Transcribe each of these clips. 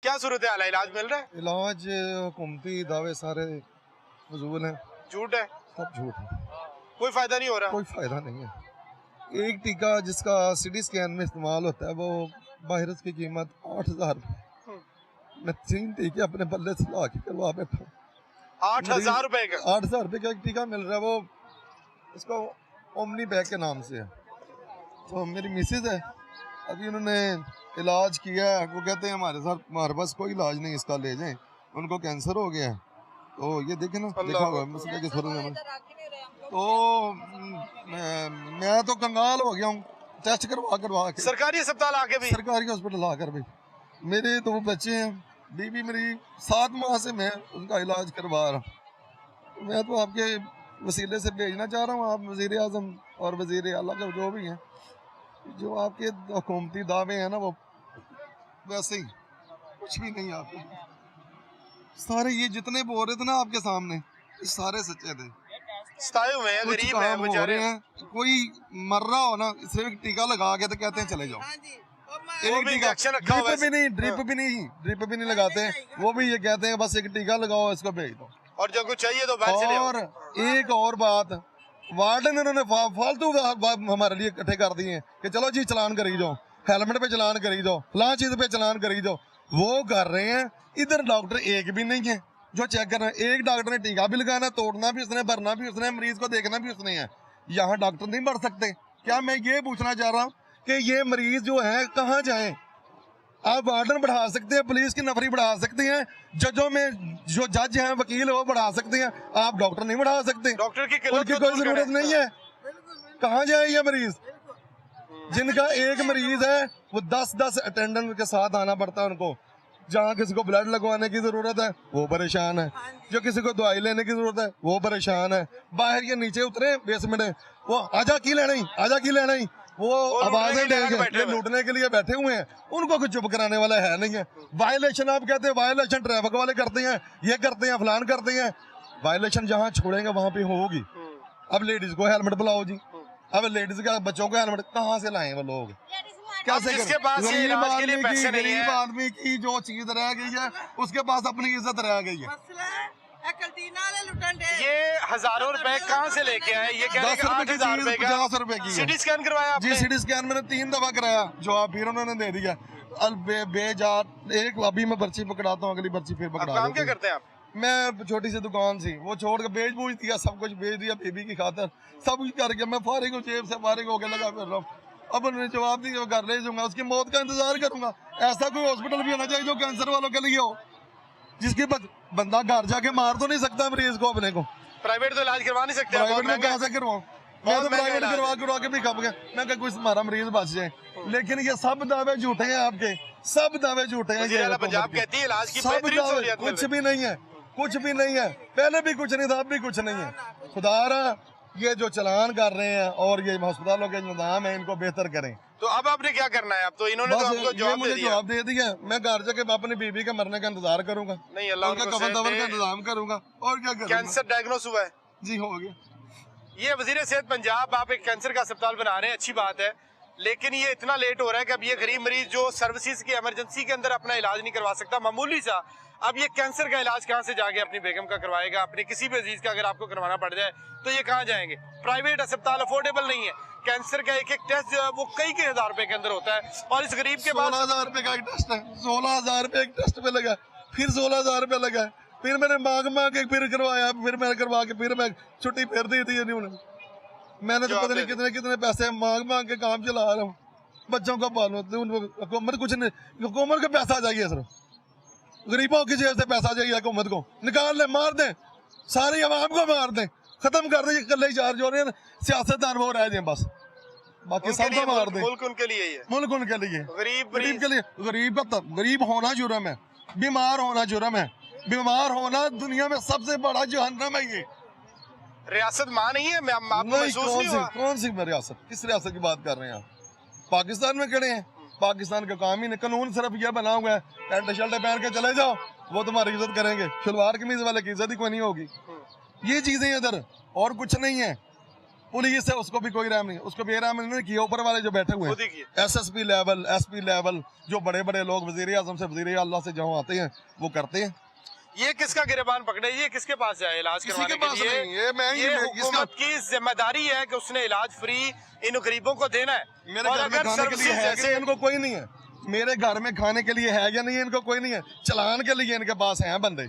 क्या सूरत हाल है? इलाज मिल रहा है? इलाज हुकूमती दावे सारे फजूल हैं, झूठ है, सब झूठ है, कोई फायदा नहीं हो रहा। कोई फायदा नहीं है। एक टीका जिसका सिटी स्कैन में इस्तेमाल होता है वो वायरस की कीमत 8,000 रुपये। मैं 3 टीके अपने बल्ले से ला के करवा बैठा हूँ। 8,000 रुपए का? 8,000 रुपये का एक टीका मिल रहा है, वो इसका ओमनी बैग के नाम से है। तो मेरी मिसेज है, अभी उन्होंने इलाज किया है, वो कहते हैं हमारे पास कोई इलाज नहीं, इसका ले जाएं, उनको कैंसर हो गया है। तो ये देखे ना, देखा हुआ मसले के सूरत में। तो मैं तो कंगाल हो गया हूँ, टेस्ट करवा के सरकारी अस्पताल आके भी? सरकारी हॉस्पिटल आकर भी। मेरे 2 बच्चे हैं, बीवी मेरी 7 माह से मैं उनका इलाज करवा रहा हूँ। मैं तो आपके वसीले से भेजना चाह रहा हूँ, आप वज़ीर आज़म और वज़ीर आला का जो भी हैं, जो आपके हुकूमती दावे हैं ना, वो वैसे ही कुछ भी नहीं। आपके सारे ये जितने बोल रहे थे ना आपके सामने, ये सारे सच्चे थे। सताए हुए हैं, गरीब हैं बेचारे हैं। कोई मर रहा हो ना, सिर्फ टीका लगा के तो कहते हैं चले जाओ। एक टीका, ड्रिप भी नहीं लगाते, वो भी ये कहते हैं बस एक टीका लगाओ, इसको भेज दो, और जो कुछ चाहिए तो बाहर चले। और एक और बात, वार्डन इन्होंने फालतू हमारे लिए इकट्ठे कर दिए हैं कि चलो जी चलान करी जाओ, हेलमेट पे चलान करी जाओ, फलां चीज पे चलान करी जाओ। वो कर रहे हैं, इधर डॉक्टर एक भी नहीं है जो चेक कर रहे हैं। एक डॉक्टर ने टीका भी लगाना, तोड़ना भी उसने, भरना भी उसने, मरीज को देखना भी उसने है। यहाँ डॉक्टर नहीं बढ़ सकते क्या? मैं ये पूछना चाह रहा हूँ कि ये मरीज जो है कहाँ जाए? आप वार्डन बढ़ा सकते हैं, पुलिस की नफरी बढ़ा सकते हैं, जजों में जो जज हैं, वकील वो बढ़ा सकते हैं, आप डॉक्टर नहीं बढ़ा सकते। डॉक्टर की उनकी कोई जरूरत नहीं है। कहाँ जाए ये मरीज? जिनका एक मरीज है वो 10-10 अटेंडेंट के साथ आना पड़ता है उनको। जहाँ किसी को ब्लड लगवाने की जरूरत है वो परेशान है, जो किसी को दवाई लेने की जरूरत है वो परेशान है। बाहर ये नीचे उतरे बेसमेंट है, वो आजा की लेना ही, आजा की लेना ही, वो आवाजें देंगे, ये लूटने के लिए बैठे हुए हैं। उनको कुछ चुप कराने वाला है नहीं है। वायलेशन आप कहते हैं, वायलेशन ट्रैफिक वाले करते हैं, ये करते हैं, फलान करते हैं। वायलेशन जहाँ छोड़ेंगे वहां पे होगी। अब लेडीज को हेलमेट बुलाओ जी, अब लेडीज का बच्चों को हेलमेट कहाँ से लाए वो लोग? कैसे? जिसके पास गरीब आदमी की जो चीज रह गई है उसके पास अपनी इज्जत रह गई है। ये हजारों रुपए कहाँ से लेके आए? ये कह रहे हैं 8,000 रुपए का 50 रुपए की सिटी स्कैन करवाया आपने? जी, सिटी स्कैन मैंने 3 दफा कराया, जवाब फिर उन्होंने दे दिया। एक अभी मैं पर्ची पकड़ाता हूँ, अगली पर्ची फिर पकड़ा। काम क्या करते हैं आप? मैं छोटी सी दुकान सी वो छोड़ के बेच बूझ दिया, सब कुछ बेच दिया बीबी की खातर, सब कुछ करके मैं फारिग हूँ, जेब से फारिग होकर लगा फिर रहा हूँ। अब उन्होंने जवाब दिया, घर ले जाऊंगा, उसकी मौत का इंतजार करूंगा। ऐसा कोई हॉस्पिटल भी होना चाहिए जो कैंसर वालों के लिए हो, जिसकी बंदा घर जाके मार तो नहीं सकता मरीज को अपने को। प्राइवेट तो इलाज करवा नहीं सकते? प्राइवेट में कहाँ से करवाऊँ? मैं तो प्राइवेट करवा के भी खप गया, मैं कोई हमारा मरीज बच जाए। लेकिन ये सब दावे झूठे हैं आपके, सब दावे झूठे हैं। पंजाब कहती है इलाज की सब दावे, कुछ भी नहीं है, कुछ भी नहीं है। पहले भी कुछ नहीं था, अब भी कुछ नहीं है। खुदारा ये जो चलान कर रहे हैं और ये अस्पतालों के निजाम है, इनको बेहतर करें। तो अब आपने क्या करना है? अब तो इन्होंने तो आपको जवाब दे दिया। मैं घर जाके अपनी बीबी के मरने का इंतजार करूंगा, नहीं अल्लाह उनका कफन दफन का इंतजाम करूंगा, और क्या करूंगा। कैंसर डायग्नोस हुआ है जी, हो गया। ये वजीर सेहत पंजाब, आप एक कैंसर का अस्पताल बना रहे हैं, अच्छी बात है, लेकिन ये इतना लेट हो रहा है कि अब ये गरीब मरीज जो सर्विसेज की इमरजेंसी के अंदर अपना इलाज नहीं करवा सकता मामूली सा, अब ये कैंसर का इलाज कहाँ से जाके अपनी बेगम का करवाएगा? अपने किसी भी अजीज का अगर आपको करवाना पड़ जाए तो ये कहाँ जाएंगे? प्राइवेट अस्पताल अफोर्डेबल नहीं है। कैंसर का एक टेस्ट जो है वो कई हजार रुपए के अंदर होता है, और इस गरीब के पास 16,000 रुपए का एक टेस्ट है, 16,000 रुपए एक टेस्ट पे लगा, फिर 16,000 रुपए लगा, फिर मैंने मांग के फिर करवाया, फिर मैंने करवा के फिर मैं छुट्टी फिर दी थी उन्होंने। मैंने तो पता नहीं कितने पैसे मांग के काम चला रहा हूँ, बच्चों को पालो। हुकूमत कुछ नहीं, हुकूमत का पैसा चाहिए, सिर्फ गरीबों की जेब से पैसा चाहिए। हुकूमत को निकाल ले, मार दे, सारी आवाम को मार दे, खत्म कर दे। कल चार्ज हो रहे हैं सियासतदान, वो रह जाए बस, बाकी सबको मार दे। मुल्क उनके लिए है, मुल्क उनके लिए, गरीब के लिए। गरीब होना जुर्म है, बीमार होना जुर्म है। बीमार होना दुनिया में सबसे बड़ा जहन्नम है। ये रियासत मां नहीं है? कौन सी रियासत? किस रियासत की बात कर रहे हैं आप? पाकिस्तान में खड़े हैं। पाकिस्तान का काम ही नहीं, कानून सिर्फ यह बना हुआ है, पैंट शर्ट पहन के चले जाओ, वो तुम्हारी इज्जत करेंगे, शलवार कमीज वाले की इज्जत ही कोई नहीं होगी। ये चीजें इधर, और कुछ नहीं है। पुलिस है उसको भी कोई रहम नहीं, उसको बेरहम नहीं किया, ऊपर वाले जो बैठे हुए खुद ही हैं किया। SSP लेवल, SP लेवल, जो बड़े बड़े लोग वजीर आजम से वजीर अल्लाह से जहाँ आते हैं वो करते हैं। ये किसका गिरबान पकड़े, ये किसके पास जाए इलाज किसी करवाने के पास लिए? नहीं, ये मैं ही ये इसका हुकूमत की जिम्मेदारी है कि उसने इलाज फ्री इन गरीबों को देना है। मेरे और घर में अगर खाने के लिए सर्विसेज है कि जैसे इनको कोई नहीं है, मेरे घर में खाने के लिए है या नहीं इनको कोई नहीं है, चलान के लिए इनके पास हैं बंदे।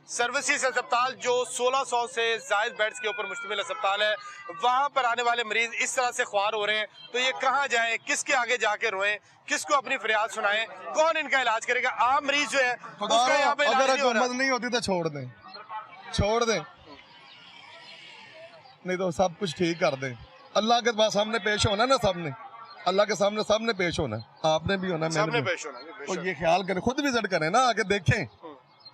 सर्विसेज अस्पताल जो 1600 से जायद बेड्स के ऊपर मुश्तमिल अस्पताल है, वहां पर आने वाले मरीज इस तरह से ख्वार हो रहे हैं, तो ये कहाँ जाएं, किसके आगे जाके रोएं, किसको अपनी फरियाद सुनाएं, कौन इनका इलाज करेगा? आम मरीज जो है उसका यहाँ पे इलाज अगर नहीं हो रहा। हुकूमत नहीं होती तो छोड़ दें, छोड़ दें, नहीं तो सब कुछ ठीक कर दें। अल्लाह के पास सामने पेश होना ना, सबने अल्लाह के सामने सबने पेश होना, आपने भी होना, मैंने सामने भी। पेश होना, पेश तो होना। ये ख्याल करें, खुद विजिट करें ना, आके देखें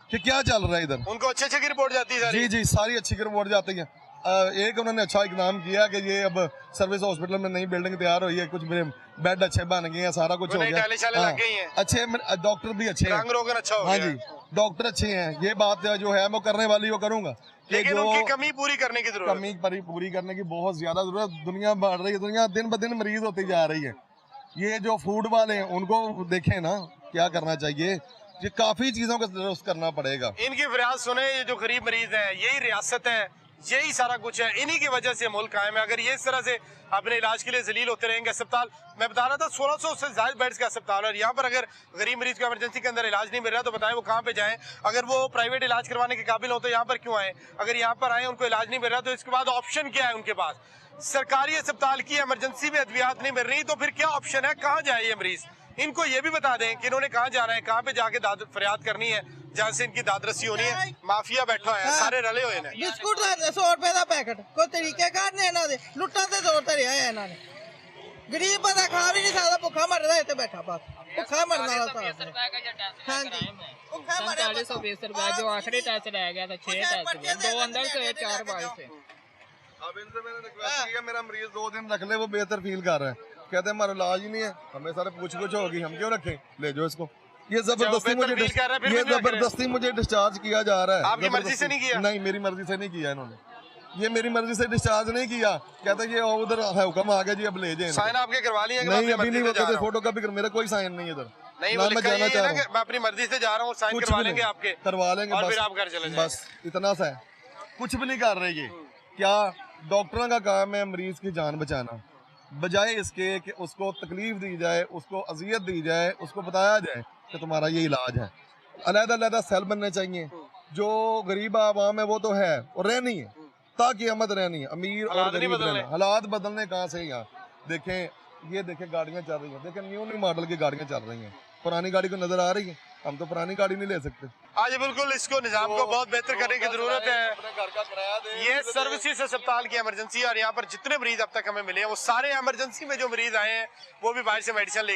कि क्या चल रहा है इधर। उनको अच्छे अच्छे की रिपोर्ट जाती है सारी? जी जी, सारी अच्छी रिपोर्ट जाती है। एक उन्होंने अच्छा इकदाम किया कि ये अब सर्विस हॉस्पिटल में नई बिल्डिंग तैयार हुई है, कुछ बेड अच्छे बन गए हैं, सारा कुछ हो गया, टाइलें शाइलें लग गई हैं। अच्छे डॉक्टर भी अच्छे हैं, रंग रोगन अच्छा हो हाँ गया। जी, डॉक्टर अच्छे हैं। ये बात जो है मैं करने वाली वो करूंगा कि लेकिन जो उनकी कमी पूरी करने की जरूरत है। कमी पूरी करने की बहुत ज्यादा जरूरत, दुनिया बढ़ रही है, दुनिया दिन ब दिन मरीज होती जा रही है। ये जो फूड वाले हैं उनको देखें ना, क्या करना चाहिए, ये काफी चीजों को दुरुस्त करना पड़ेगा। इनकी फरियाद सुने, ये जो गरीब मरीज हैं, यही रियासत है, यही सारा कुछ है, इन्हीं की वजह से मुल्क कायम है। अगर ये इस तरह से अपने इलाज के लिए जलील होते रहेंगे, अस्पताल मैं बता रहा था 1600 से ज्यादा बेड्स का अस्पताल है, और यहाँ पर अगर गरीब मरीज को इमरजेंसी के अंदर इलाज नहीं मिल रहा तो बताएं वो कहाँ पे जाएं? अगर वो प्राइवेट इलाज करवाने के काबिल हो तो यहाँ पर क्यों आए? अगर यहाँ पर आए उनको इलाज नहीं मिल रहा तो इसके बाद ऑप्शन क्या है उनके पास? सरकारी अस्पताल की इमरजेंसी में अद्वियात नहीं मिल रही तो फिर क्या ऑप्शन है, कहाँ जाए ये मरीज? इनको ये भी बता दें कि इन्होंने कहाँ जाना है, कहाँ पे जाके फरियाद करनी है, जहाँ से इनकी दादरसी होनी है। माफिया बैठा है, सारे रले हुए हैं। बिस्कुट ਦਾ 100 ਰੁਪਏ ਦਾ ਪੈਕਟ ਕੋਈ ਤਰੀਕੇ ਕਾਰ ਨੇ ਇਹਨਾਂ ਦੇ, ਲੁੱਟਾਂ ਤੇ ਜ਼ੋਰ ਤੇ ਰਿਹਾ ਹੈ ਇਹਨਾਂ ਨੇ। ਗਰੀਬ ਬੰਦਾ ਖਾ ਵੀ ਨਹੀਂ ਸਕਦਾ, ਭੁੱਖਾ ਮਰਦਾ ਇੱਥੇ ਬੈਠਾ ਬਸ, ਭੁੱਖਾ ਮਰਨ ਵਾਲਾ ਹਿਸਾਬ ਹੈ। ਹਾਂਜੀ, ਭੁੱਖਾ ਮਰਿਆ 420 रुपए जो आखिरी टेस्ट रह गया था, 6 टेस्ट हुए, 2 अंदर से 4 बाहर से। अब इनसे मैंने रिक्वेस्ट किया, मेरा मरीज 2 दिन रख ले, वो बेहतर फील कर रहा है, कहते हैं हमारा इलाज ही नहीं है, हमें सारे पूछ होगी, हम क्यों रखें, ले जाओ इसको। ये जबरदस्ती बेहतर फील कर रहा है, फिर भी नहीं रख रहे। जबरदस्ती मुझे डिस्चार्ज किया जा रहा है। आपकी मर्जी से नहीं किया? नहीं, मेरी मर्जी से नहीं किया इन्होंने, ये मेरी मर्जी से डिस्चार्ज नहीं किया। कहते ये उधर हुक्म आ गया जी, अब ले जाए। साइन आपके करवा लिए? नहीं, अभी नहीं होते थे, फोटो कॉपी कर, मेरा कोई साइन नहीं इधर। नहीं, ना वो मैं लिखा जाना ये चाह है रहा ना हूँ, कि मैं अपनी मर्जी से जा रहा हूँ, साइन कुछ करवा भी लेंगे नहीं। आपके, करवा लेंगे और बस, फिर आप घर चले जाएंगे। बस इतना सा है, कुछ भी नहीं कर रहे ये। क्या डॉक्टरों का काम है मरीज की जान बचाना, बजाय इसके कि उसको तकलीफ दी जाए, उसको अजियत दी जाए, उसको बताया जाए कि तुम्हारा ये इलाज है। अलग-अलग सेल बनने चाहिए, जो गरीब आवाम है वो तो है और रहनी है, ताकि अमद रहनी है, अमीर और गरीब रहना। हालात बदलने कहाँ से यहाँ देखें, ये देखें गाड़ियाँ चल रही हैं, देखें न्यू मॉडल की गाड़ियाँ चल रही हैं, पुरानी गाड़ी को नजर आ रही है, हम तो पुरानी गाड़ी नहीं ले सकते। आज बिल्कुल इसको निजाम को बहुत बेहतर करने की जरूरत है। घर का किराया दे, ये सर्विसेज अस्पताल की इमरजेंसी है, और यहाँ पर जितने मरीज अब तक हमें मिले हैं वो सारे इमरजेंसी में जो मरीज आए हैं वो भी बाहर से मेडिसिन लेके